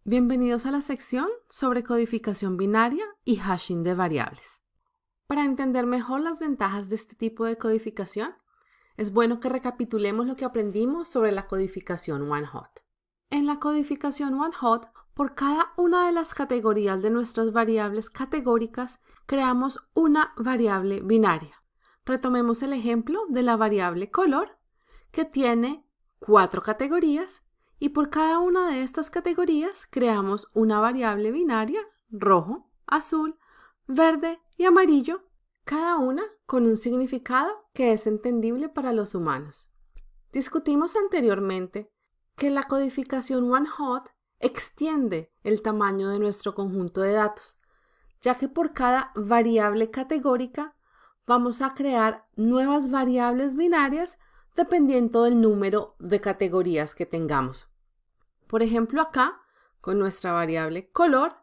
Bienvenidos a la sección sobre codificación binaria y hashing de variables. Para entender mejor las ventajas de este tipo de codificación, es bueno que recapitulemos lo que aprendimos sobre la codificación one-hot. En la codificación one-hot, por cada una de las categorías de nuestras variables categóricas, creamos una variable binaria. Retomemos el ejemplo de la variable color, que tiene 4 categorías, y por cada una de estas categorías creamos una variable binaria, rojo, azul, verde y amarillo, cada una con un significado que es entendible para los humanos. Discutimos anteriormente que la codificación one-hot extiende el tamaño de nuestro conjunto de datos, ya que por cada variable categórica vamos a crear nuevas variables binarias dependiendo del número de categorías que tengamos. Por ejemplo, acá, con nuestra variable color,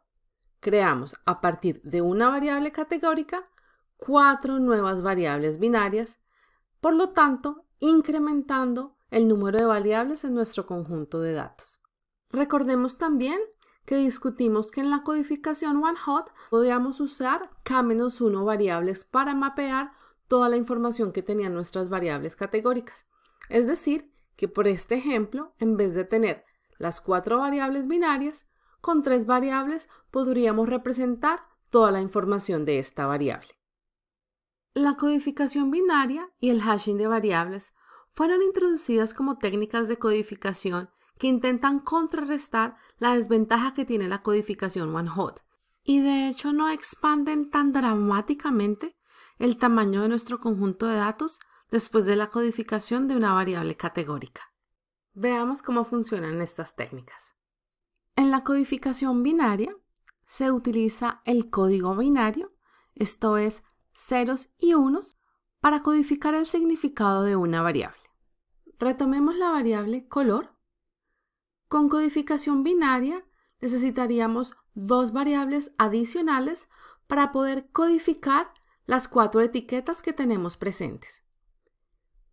creamos a partir de una variable categórica 4 nuevas variables binarias, por lo tanto, incrementando el número de variables en nuestro conjunto de datos. Recordemos también que discutimos que en la codificación one-hot podíamos usar k-1 variables para mapear toda la información que tenían nuestras variables categóricas. Es decir, que por este ejemplo, en vez de tener las 4 variables binarias, con 3 variables podríamos representar toda la información de esta variable. La codificación binaria y el hashing de variables fueron introducidas como técnicas de codificación que intentan contrarrestar la desventaja que tiene la codificación one-hot, y de hecho no expanden tan dramáticamente el tamaño de nuestro conjunto de datos después de la codificación de una variable categórica. Veamos cómo funcionan estas técnicas. En la codificación binaria se utiliza el código binario, esto es ceros y unos, para codificar el significado de una variable. Retomemos la variable color. Con codificación binaria necesitaríamos 2 variables adicionales para poder codificar las 4 etiquetas que tenemos presentes.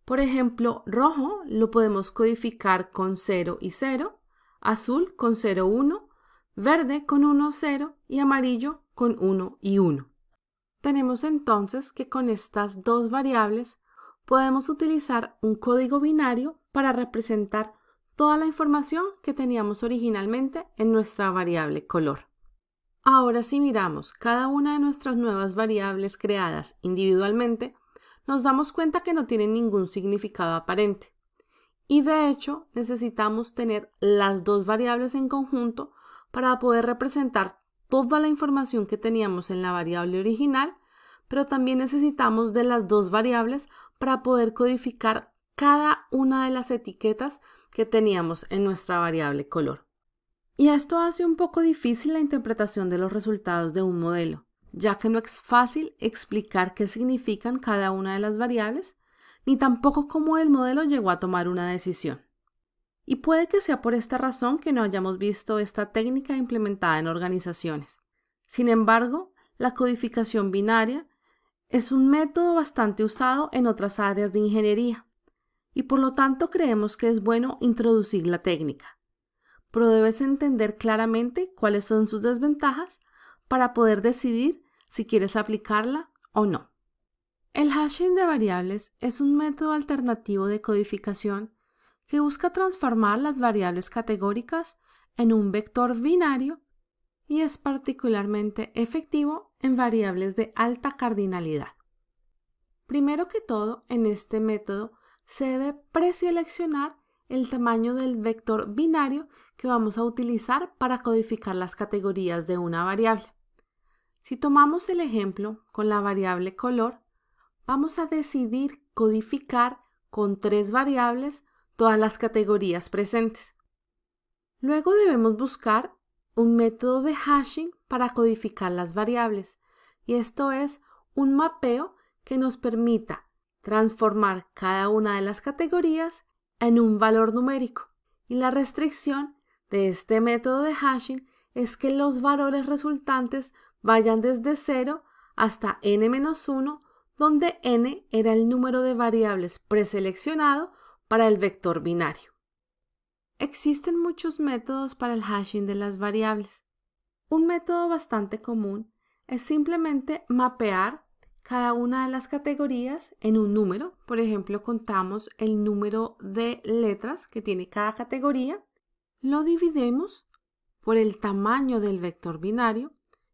Por ejemplo, rojo lo podemos codificar con 0 y 0, azul con 0, 1, verde con 1, 0 y amarillo con 1 y 1. Tenemos entonces que con estas 2 variables podemos utilizar un código binario para representar toda la información que teníamos originalmente en nuestra variable color. Ahora, si miramos cada una de nuestras nuevas variables creadas individualmente, nos damos cuenta que no tienen ningún significado aparente. Y de hecho, necesitamos tener las 2 variables en conjunto para poder representar toda la información que teníamos en la variable original, pero también necesitamos de las 2 variables para poder codificar cada una de las etiquetas que teníamos en nuestra variable color. Y esto hace un poco difícil la interpretación de los resultados de un modelo, ya que no es fácil explicar qué significan cada una de las variables, ni tampoco cómo el modelo llegó a tomar una decisión. Y puede que sea por esta razón que no hayamos visto esta técnica implementada en organizaciones. Sin embargo, la codificación binaria es un método bastante usado en otras áreas de ingeniería, y por lo tanto creemos que es bueno introducir la técnica. Pero debes entender claramente cuáles son sus desventajas para poder decidir si quieres aplicarla o no. El hashing de variables es un método alternativo de codificación que busca transformar las variables categóricas en un vector binario y es particularmente efectivo en variables de alta cardinalidad. Primero que todo, en este método se debe preseleccionar el tamaño del vector binario que vamos a utilizar para codificar las categorías de una variable. Si tomamos el ejemplo con la variable color, vamos a decidir codificar con 3 variables todas las categorías presentes. Luego debemos buscar un método de hashing para codificar las variables, y esto es un mapeo que nos permita transformar cada una de las categorías en un valor numérico. Y la restricción de este método de hashing es que los valores resultantes vayan desde 0 hasta n-1, donde n era el número de variables preseleccionado para el vector binario. Existen muchos métodos para el hashing de las variables. Un método bastante común es simplemente mapear cada una de las categorías en un número. Por ejemplo, contamos el número de letras que tiene cada categoría, lo dividimos por el tamaño del vector binario,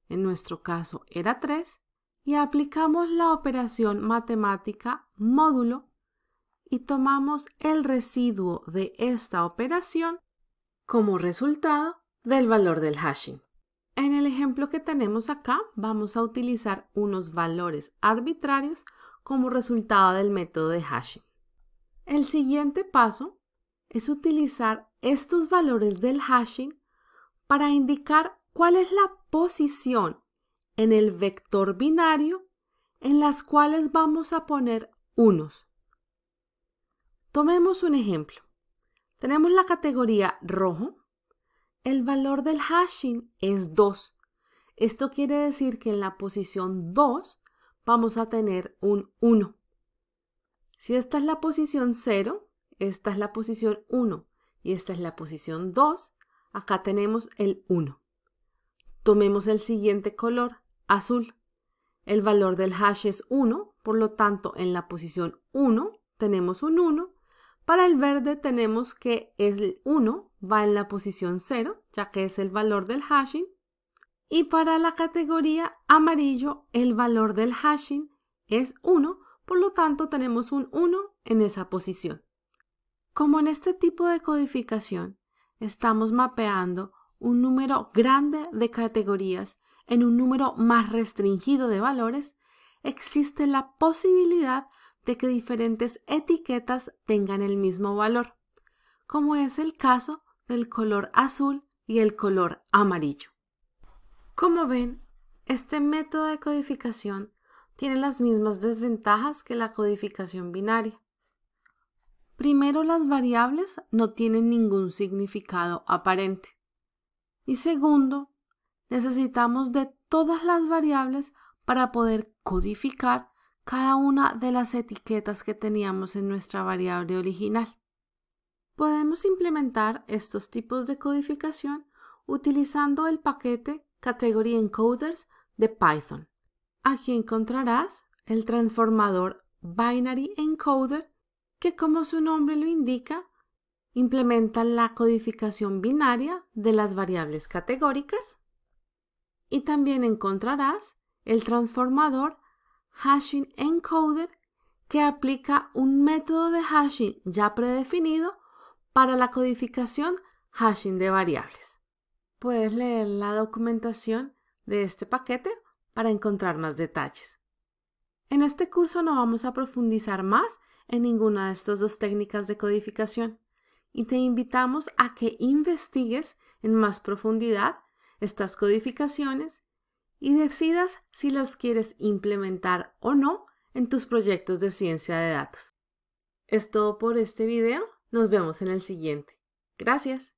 en nuestro caso era 3, y aplicamos la operación matemática módulo y tomamos el residuo de esta operación como resultado del valor del hashing. En el ejemplo que tenemos acá, vamos a utilizar unos valores arbitrarios como resultado del método de hashing. El siguiente paso es utilizar estos valores del hashing para indicar cuál es la posición en el vector binario en las cuales vamos a poner unos. Tomemos un ejemplo. Tenemos la categoría rojo. El valor del hashing es 2. Esto quiere decir que en la posición 2 vamos a tener un 1. Si esta es la posición 0, esta es la posición 1 y esta es la posición 2, acá tenemos el 1. Tomemos el siguiente color, azul. El valor del hash es 1, por lo tanto en la posición 1 tenemos un 1. Para el verde tenemos que el 1 va en la posición 0, ya que es el valor del hashing. Y para la categoría amarillo, el valor del hashing es 1, por lo tanto tenemos un 1 en esa posición. Como en este tipo de codificación estamos mapeando un número grande de categorías en un número más restringido de valores, existe la posibilidad de que diferentes etiquetas tengan el mismo valor, como es el caso del color azul y el color amarillo. Como ven, este método de codificación tiene las mismas desventajas que la codificación binaria. Primero, las variables no tienen ningún significado aparente. Y segundo, necesitamos de todas las variables para poder codificar cada una de las etiquetas que teníamos en nuestra variable original. Podemos implementar estos tipos de codificación utilizando el paquete Category Encoders de Python. Aquí encontrarás el transformador Binary Encoder que, como su nombre lo indica, implementa la codificación binaria de las variables categóricas. Y también encontrarás el transformador Hashing Encoder que aplica un método de hashing ya predefinido para la codificación hashing de variables. Puedes leer la documentación de este paquete para encontrar más detalles. En este curso no vamos a profundizar más en ninguna de estas dos técnicas de codificación y te invitamos a que investigues en más profundidad estas codificaciones y decidas si las quieres implementar o no en tus proyectos de ciencia de datos. Es todo por este video. Nos vemos en el siguiente. Gracias.